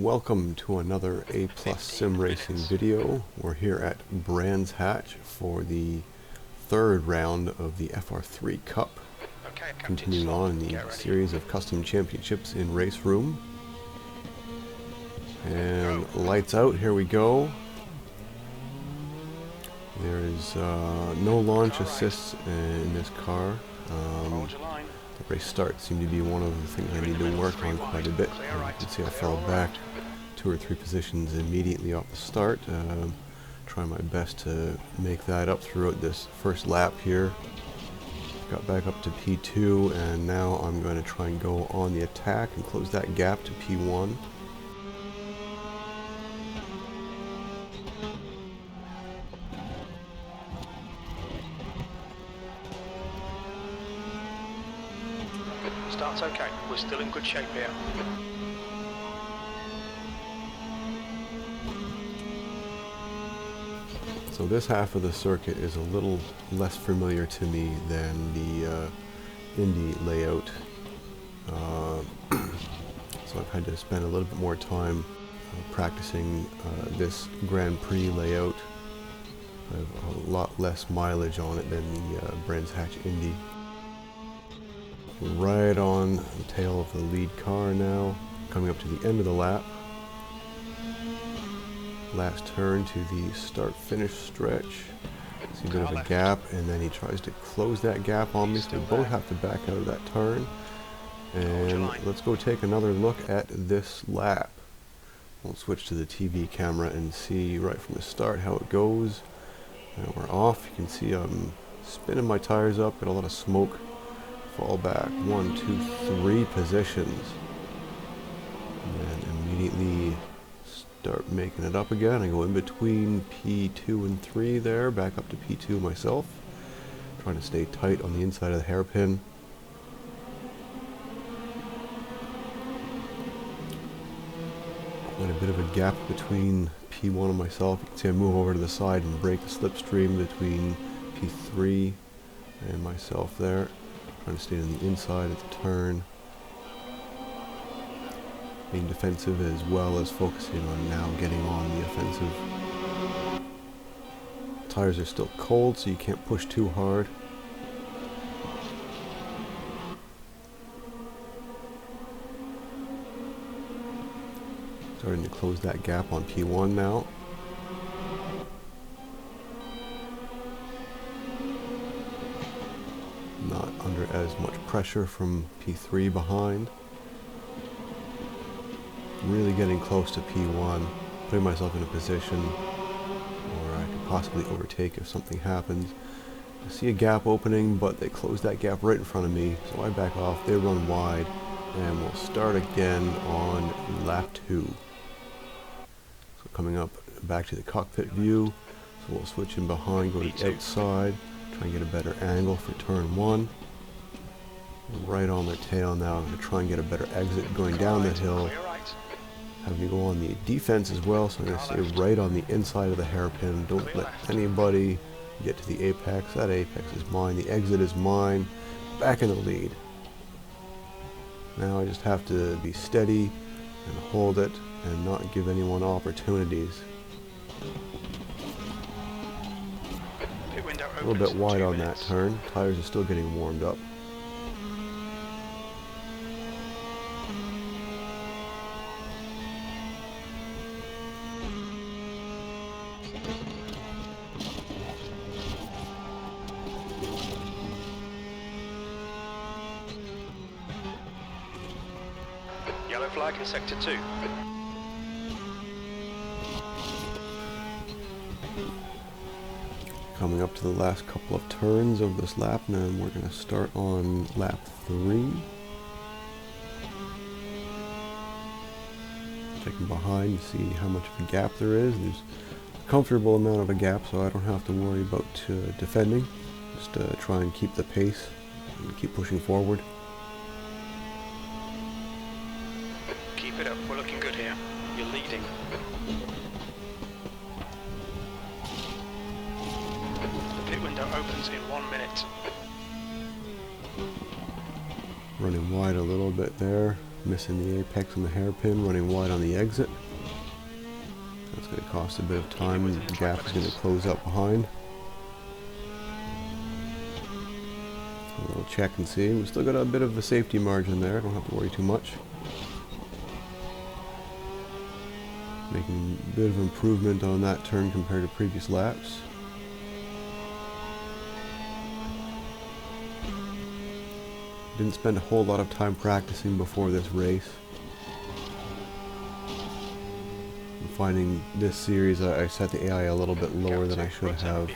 Welcome to another A+ sim racing video. We're here at Brands Hatch for the third round of the FR3 Cup, continuing on in the series of custom championships in RaceRoom. And lights out, here we go. There is no launch assists in this car. The race start seemed to be one of the things I need to work on quite a bit. You can see I fell back 2 or 3 positions immediately off the start. Try my best to make that up throughout this first lap here. Got back up to P2, and now I'm going to try and go on the attack and close that gap to P1. Start's okay, we're still in good shape here. So this half of the circuit is a little less familiar to me than the Indy layout. So I've had to spend a little bit more time practicing this Grand Prix layout. I have a lot less mileage on it than the Brands Hatch Indy. Right on the tail of the lead car now, coming up to the end of the lap. Last turn to the start-finish stretch. See a bit of a gap, and then he tries to close that gap on me, so we both have to back out of that turn. And let's go take another look at this lap. We'll switch to the TV camera and see right from the start how it goes. And we're off. You can see I'm spinning my tires up, got a lot of smoke. Fall back 1, 2, 3 positions, and then immediately start making it up again. I go in between P2 and 3 there, back up to P2 myself, trying to stay tight on the inside of the hairpin. Quite a bit of a gap between P1 and myself. You can see I move over to the side and break the slipstream between P3 and myself there. Trying to stay on the inside of the turn. Being defensive as well as focusing on now getting on the offensive. Tires are still cold, so you can't push too hard. Starting to close that gap on P1 now. Not under as much pressure from P3 behind. Really getting close to P1, putting myself in a position where I could possibly overtake if something happens. I see a gap opening, but they close that gap right in front of me, so I back off, they run wide, and we'll start again on lap 2. So coming up back to the cockpit view, so we'll switch in behind, go to the outside. Try and get a better angle for turn 1. Right on their tail now. I'm going to try and get a better exit going down the hill. Having to go on the defense as well, so I'm going to stay right on the inside of the hairpin. Don't let anybody get to the apex. That apex is mine. The exit is mine. Back in the lead. Now I just have to be steady and hold it and not give anyone opportunities. A little bit wide on that turn. Tires are still getting warmed up. Yellow flag in sector 2. Coming up to the last couple of turns of this lap, and then we're going to start on lap 3. Checking behind to see how much of a gap there is. There's a comfortable amount of a gap, so I don't have to worry about defending. Just try and keep the pace and keep pushing forward. Keep it up, we're looking good here. You're leading. Window opens in 1 minute. Running wide a little bit there. Missing the apex and the hairpin, running wide on the exit. That's going to cost a bit of time, and the gap is going to close up behind. A little check and see. We've still got a bit of a safety margin there, don't have to worry too much. Making a bit of improvement on that turn compared to previous laps. Didn't spend a whole lot of time practicing before this race. I'm finding this series I set the AI a little bit lower than I should have.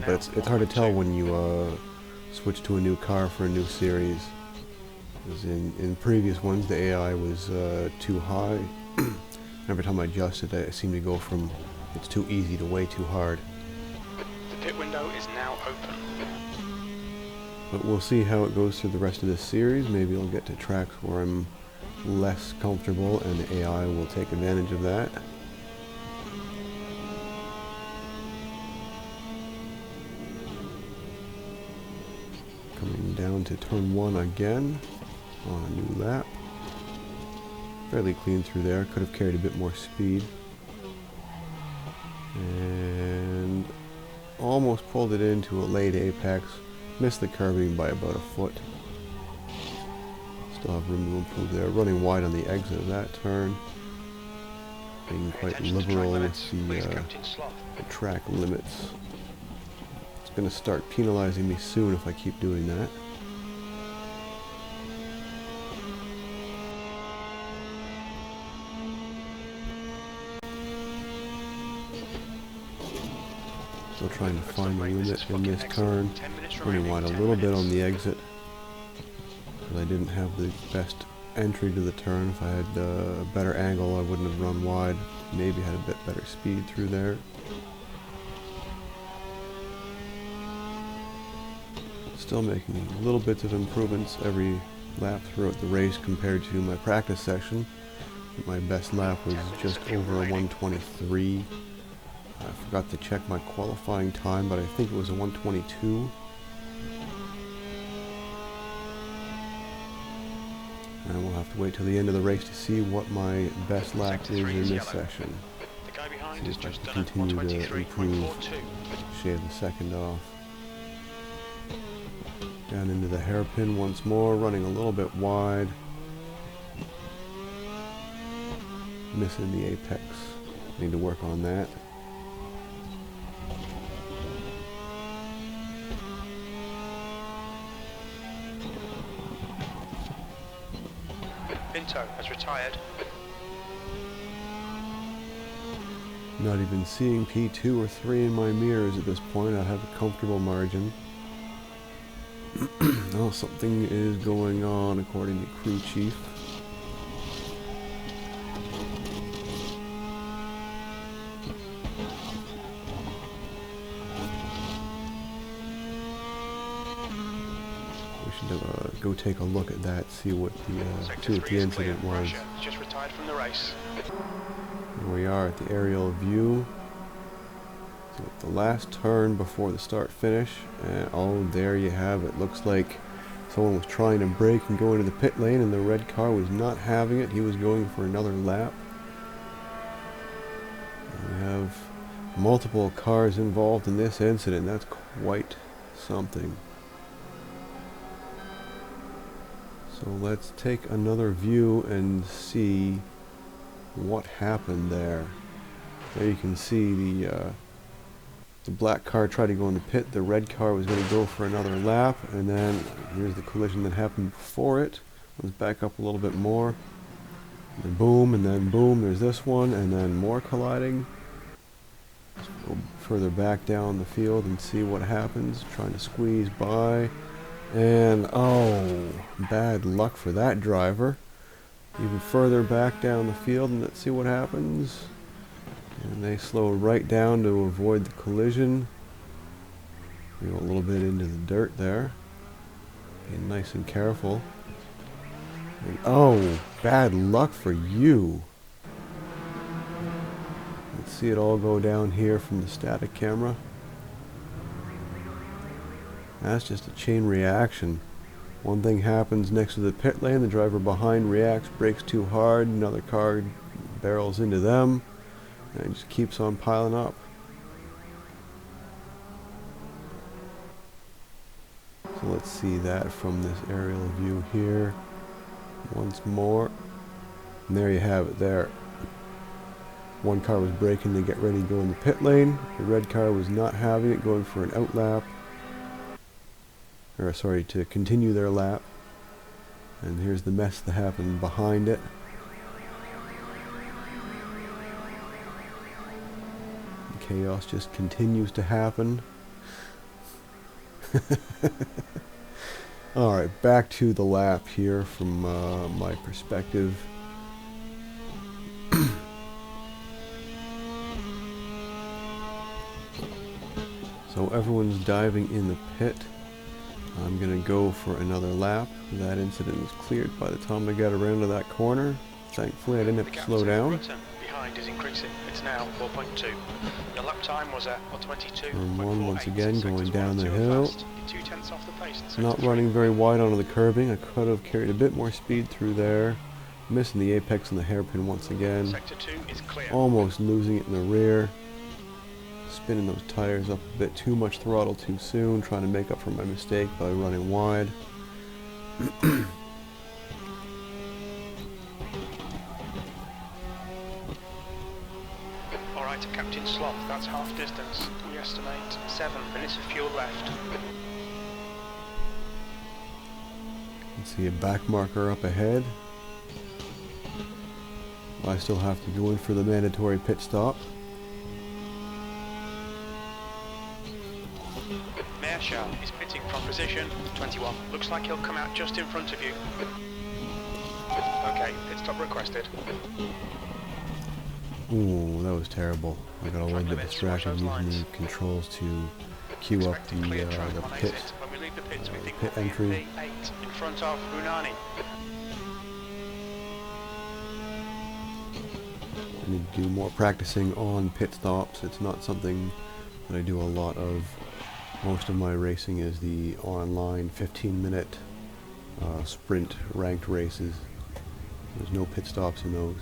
But it's hard to tell when you switch to a new car for a new series. Because in previous ones the AI was too high. Every time I adjust it, I seem to go from it's too easy to way too hard. The pit window is now open. But we'll see how it goes through the rest of this series. Maybe I'll get to tracks where I'm less comfortable and the AI will take advantage of that. Coming down to turn 1 again on a new lap. Fairly clean through there. Could have carried a bit more speed. And almost pulled it into a late apex. Missed the curbing by about a foot. Still have room to improve there. Running wide on the exit of that turn. Being quite liberal with the track limits. It's going to start penalizing me soon if I keep doing that. Still trying to find the limit in this turn. Running wide a little bit on the exit. Because I didn't have the best entry to the turn. If I had a better angle, I wouldn't have run wide. Maybe had a bit better speed through there. Still making little bits of improvements every lap throughout the race compared to my practice session. My best lap was just over a 123. I forgot to check my qualifying time, but I think it was a 122. And we'll have to wait till the end of the race to see what my best lap is in this session. See if I can continue to improve, shave the second off. Down into the hairpin once more, running a little bit wide. Missing the apex. Need to work on that. Pinto has retired. Not even seeing P2 or 3 in my mirrors at this point. I have a comfortable margin. Oh, something is going on according to crew chief. We should go take a look at that, see what the incident was. Just retired from the race. Here we are at the aerial view. So the last turn before the start finish, and oh, there you have it. Looks like someone was trying to brake and go into the pit lane, and the red car was not having it. He was going for another lap. And we have multiple cars involved in this incident. That's quite something. So let's take another view and see what happened there. There you can see the black car tried to go in the pit. The red car was going to go for another lap, and then here's the collision that happened before it. Let's back up a little bit more. And boom, and then boom, there's this one, and then more colliding. Let's go further back down the field and see what happens. Trying to squeeze by. And oh, bad luck for that driver. Even further back down the field, and let's see what happens. And they slow right down to avoid the collision. We go a little bit into the dirt there. Being nice and careful. And oh, bad luck for you. Let's see it all go down here from the static camera. That's just a chain reaction. One thing happens next to the pit lane, the driver behind reacts, brakes too hard, another car barrels into them, and it just keeps on piling up. So let's see that from this aerial view here once more. And there you have it there. One car was braking to get ready to go in the pit lane. The red car was not having it, going for an outlap. Or sorry, to continue their lap. And here's the mess that happened behind it. The chaos just continues to happen. Alright, back to the lap here from my perspective. So everyone's diving in the pit. I'm going to go for another lap. That incident was cleared by the time I got around to that corner. Thankfully I didn't have to slow down. Behind is increasing. It's now 4.2. Your lap time was at 22. Turn 1 once again, going down the hill. 2/10 off the pace. Not running very wide onto the curbing. I could have carried a bit more speed through there. Missing the apex and the hairpin once again. Sector 2 is clear. Almost losing it in the rear. Spinning those tires up a bit too much throttle too soon, trying to make up for my mistake by running wide. Alright, Captain Sloth, that's half distance. We estimate 7 minutes of fuel left. Let's see a back marker up ahead. I still have to go in for the mandatory pit stop. Mershaw is pitting from position 21. Looks like he'll come out just in front of you. Okay, pit stop requested. Ooh, that was terrible. I got a little bit distracted using the controls to queue up the pit, When we leave the pits, we think pit we'll be entry. in P8 in front of Unani. I need to do more practicing on pit stops. It's not something that I do a lot of. Most of my racing is the online 15-minute sprint ranked races. There's no pit stops in those.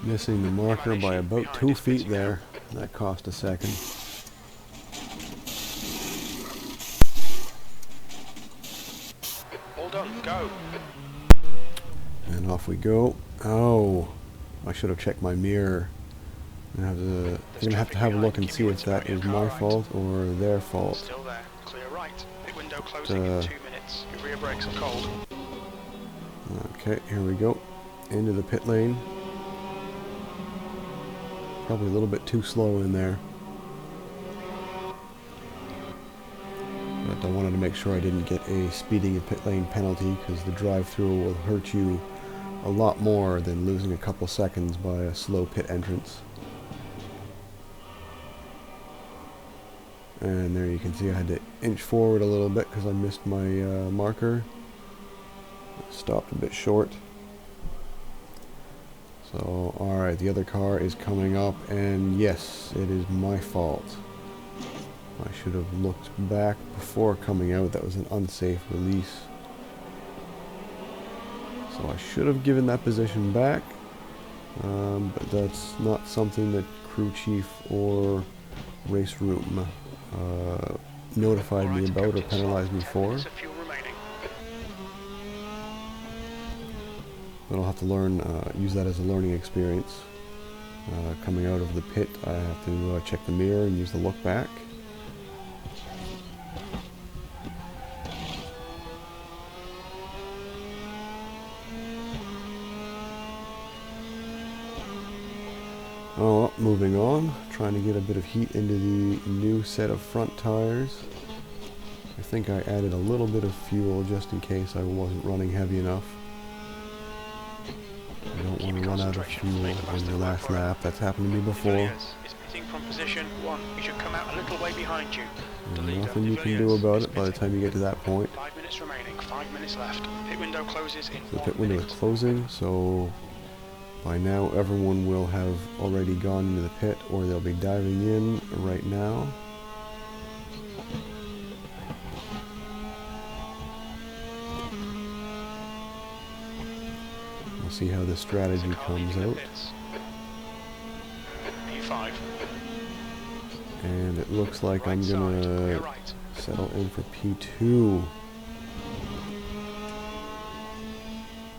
Missing the marker by about 2 feet there. That cost a second. All done, go. And off we go. Oh, I should have checked my mirror. I'm gonna have to have a look and see if that is my fault or their fault. Still there, clear right. Pit window closing in 2 minutes. Your rear brakes are cold. Okay, here we go. Into the pit lane. Probably a little bit too slow in there. But I wanted to make sure I didn't get a speeding in pit lane penalty, because the drive-through will hurt you a lot more than losing a couple seconds by a slow pit entrance. And there you can see I had to inch forward a little bit because I missed my marker. Stopped a bit short. So, alright, the other car is coming up, and yes, it is my fault. I should have looked back before coming out. That was an unsafe release. So I should have given that position back, but that's not something that crew chief or RaceRoom notified me about or penalized me for. But I'll have to learn, use that as a learning experience. Coming out of the pit, I have to check the mirror and use the look back. Oh, well, moving on, trying to get a bit of heat into the new set of front tires. I think I added a little bit of fuel just in case I wasn't running heavy enough. I don't want to run out of fuel on the last lap. That's happened to me before. pitting from position 1. You should come out a little way behind you. There's nothing you can do about it by the time you get to that point. 5 minutes remaining, 5 minutes left. Pit window closes in The 1 pit window is minute. closing, so by now everyone will have already gone into the pit, or they'll be diving in right now. We'll see how this strategy comes out. P5. And it looks like I'm Right side, gonna clear right. settle in for P2.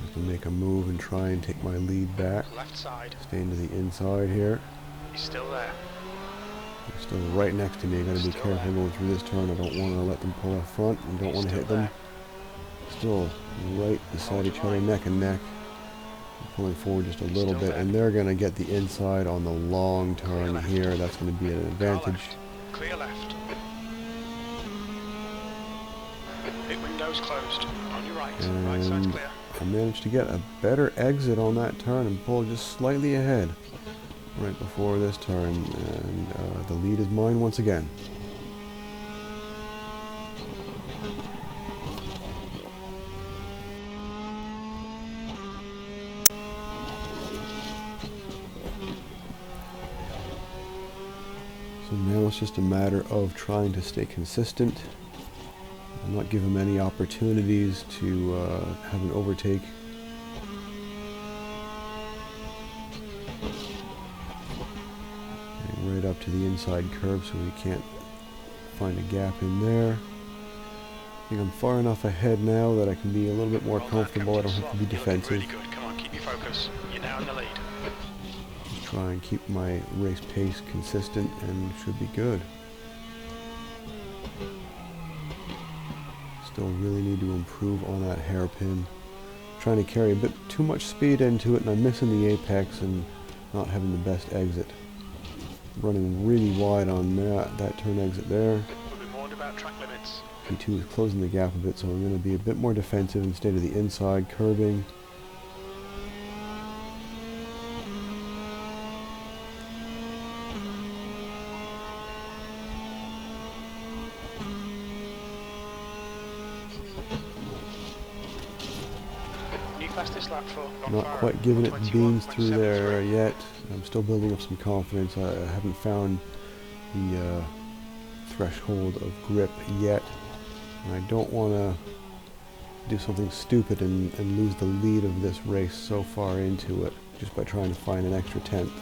I can make a move and try and take my lead back. Left side. Stay into the inside here. He's still there. They're still right next to me. I gotta be Still careful there. going through this turn. I don't want to let them pull up front and don't He's want to still hit them. there. Still right beside Hold each your other, line. neck and neck. Pulling forward just a He's little still bit, there. and they're gonna get the inside on the long Clear turn left. here. That's gonna be an Car advantage. left. Clear left. Pit window's closed. On your right. Right side's And clear. I managed to get a better exit on that turn and pull just slightly ahead right before this turn, and the lead is mine once again. So now it's just a matter of trying to stay consistent and not give them any opportunities to have an overtake. And right up to the inside curb so we can't find a gap in there. I think I'm far enough ahead now that I can be a little bit more Well done, comfortable. I don't Captain have to be Slot. You're looking defensive. really good. Come on, keep your focus. You're now in the lead. Just try and keep my race pace consistent and should be good. Still really need to improve on that hairpin. Trying to carry a bit too much speed into it, and I'm missing the apex and not having the best exit. Running really wide on that turn exit there. We'll be warned about track limits. P2 is closing the gap a bit, so I'm going to be a bit more defensive and stay to the inside, curbing. New fastest lap for Not Bonfire. quite giving it 21, beans through 27, there 3. yet. I'm still building up some confidence. I haven't found the threshold of grip yet. And I don't want to do something stupid and lose the lead of this race so far into it just by trying to find an extra tenth.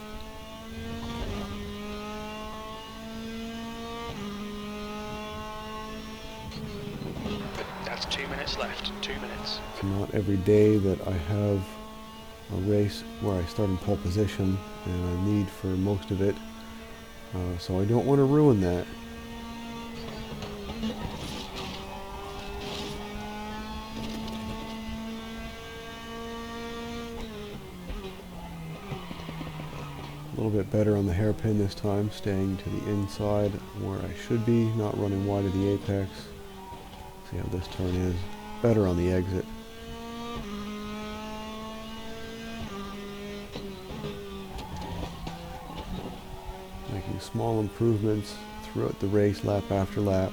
That's 2 minutes left. 2 minutes. It's not every day that I have a race where I start in pole position and I lead for most of it, so I don't want to ruin that. A little bit better on the hairpin this time, staying to the inside where I should be, not running wide of the apex. See how this turn is. Better on the exit. Making small improvements throughout the race, lap after lap.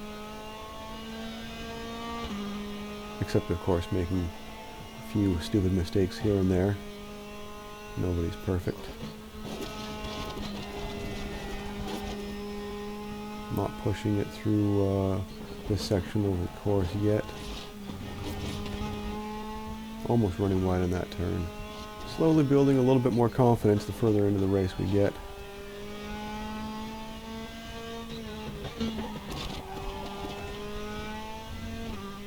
Except, of course, making a few stupid mistakes here and there. Nobody's perfect. Not pushing it through this section of the course yet. Almost running wide on that turn. Slowly building a little bit more confidence the further into the race we get.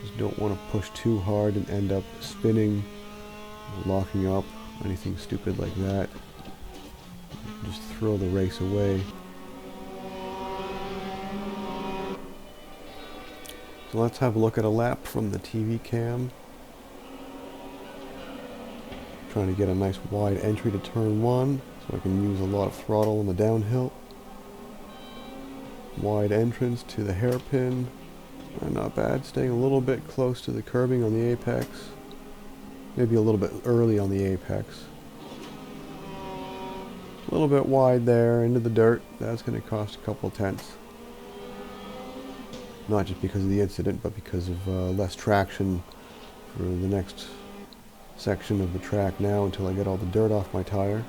Just don't want to push too hard and end up spinning, locking up, anything stupid like that. Just throw the race away. So let's have a look at a lap from the TV cam. Trying to get a nice wide entry to turn 1 so I can use a lot of throttle on the downhill. Wide entrance to the hairpin. Not bad, staying a little bit close to the curbing on the apex. Maybe a little bit early on the apex. A little bit wide there into the dirt. That's going to cost a couple tenths. Not just because of the incident, but because of less traction for the next section of the track now until I get all the dirt off my tire.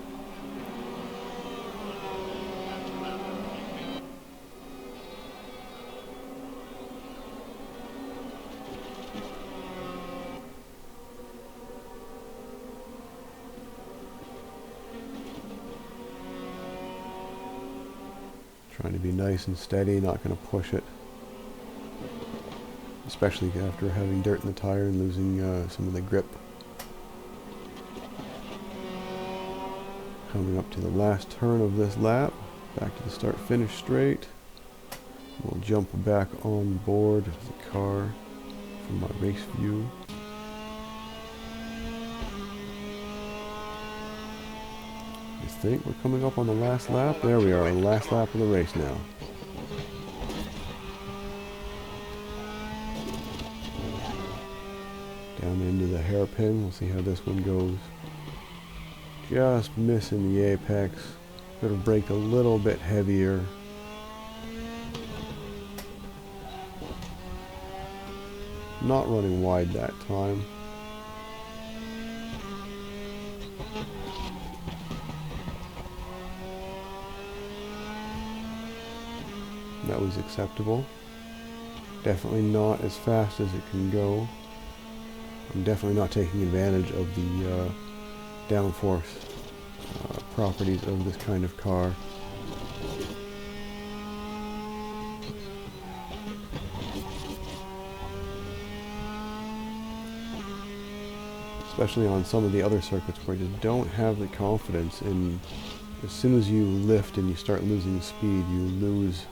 Trying to be nice and steady, not going to push it. Especially after having dirt in the tire and losing some of the grip. Coming up to the last turn of this lap. Back to the start-finish straight. We'll jump back on board the car from my race view. I think we're coming up on the last lap. There we are, on the last lap of the race now. Down into the hairpin. We'll see how this one goes. Just missing the apex. Could have braked a little bit heavier. Not running wide that time. That was acceptable. Definitely not as fast as it can go. I'm definitely not taking advantage of the downforce properties of this kind of car. Especially on some of the other circuits where you don't have the confidence in, as soon as you lift and you start losing speed, you lose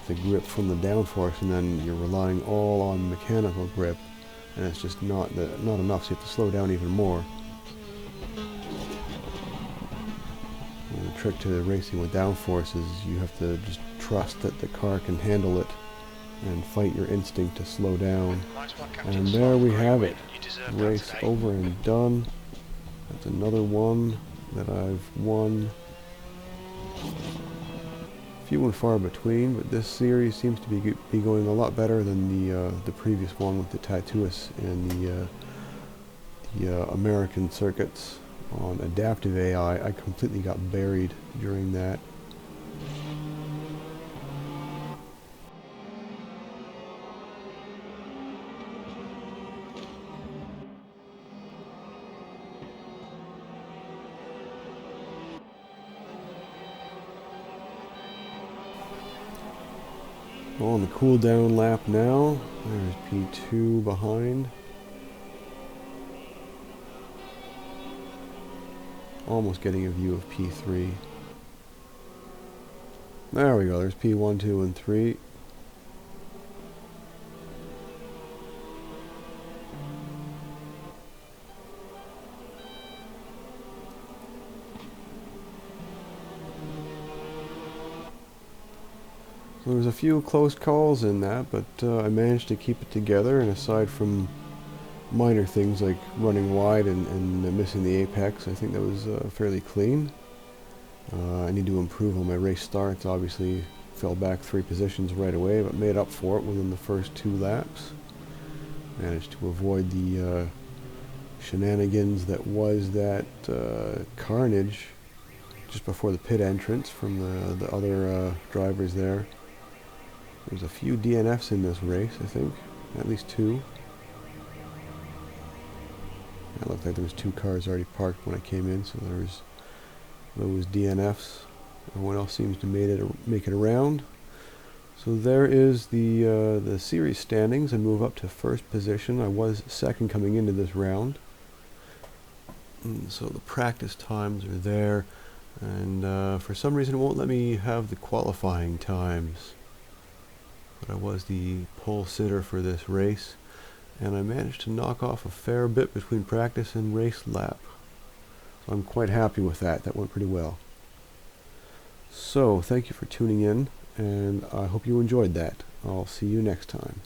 the grip from the downforce, and then you're relying all on mechanical grip, and it's just not enough, so you have to slow down even more. And the trick to racing with downforce is you have to just trust that the car can handle it and fight your instinct to slow down. And there we have it. Race over and done. That's another one that I've won. Few and far between, but this series seems to be going a lot better than the previous one with the tattooists and the American circuits on adaptive AI. I completely got buried during that. On the cool down lap now. There's P2 behind. Almost getting a view of P3. There we go. There's P1, 2, and 3. There was a few close calls in that, but I managed to keep it together, and aside from minor things like running wide and missing the apex, I think that was fairly clean. I need to improve on my race starts. Obviously fell back 3 positions right away, but made up for it within the first 2 laps. Managed to avoid the shenanigans that was that carnage just before the pit entrance from the other drivers there. There's a few DNFs in this race, I think. At least 2. It looked like there was 2 cars already parked when I came in, so there was those DNFs. Everyone else seems to make it around. So there is the series standings. I move up to first position. I was second coming into this round. And so the practice times are there, and for some reason it won't let me have the qualifying times. But I was the pole sitter for this race, and I managed to knock off a fair bit between practice and race lap. So I'm quite happy with that. That went pretty well. So thank you for tuning in, and I hope you enjoyed that. I'll see you next time.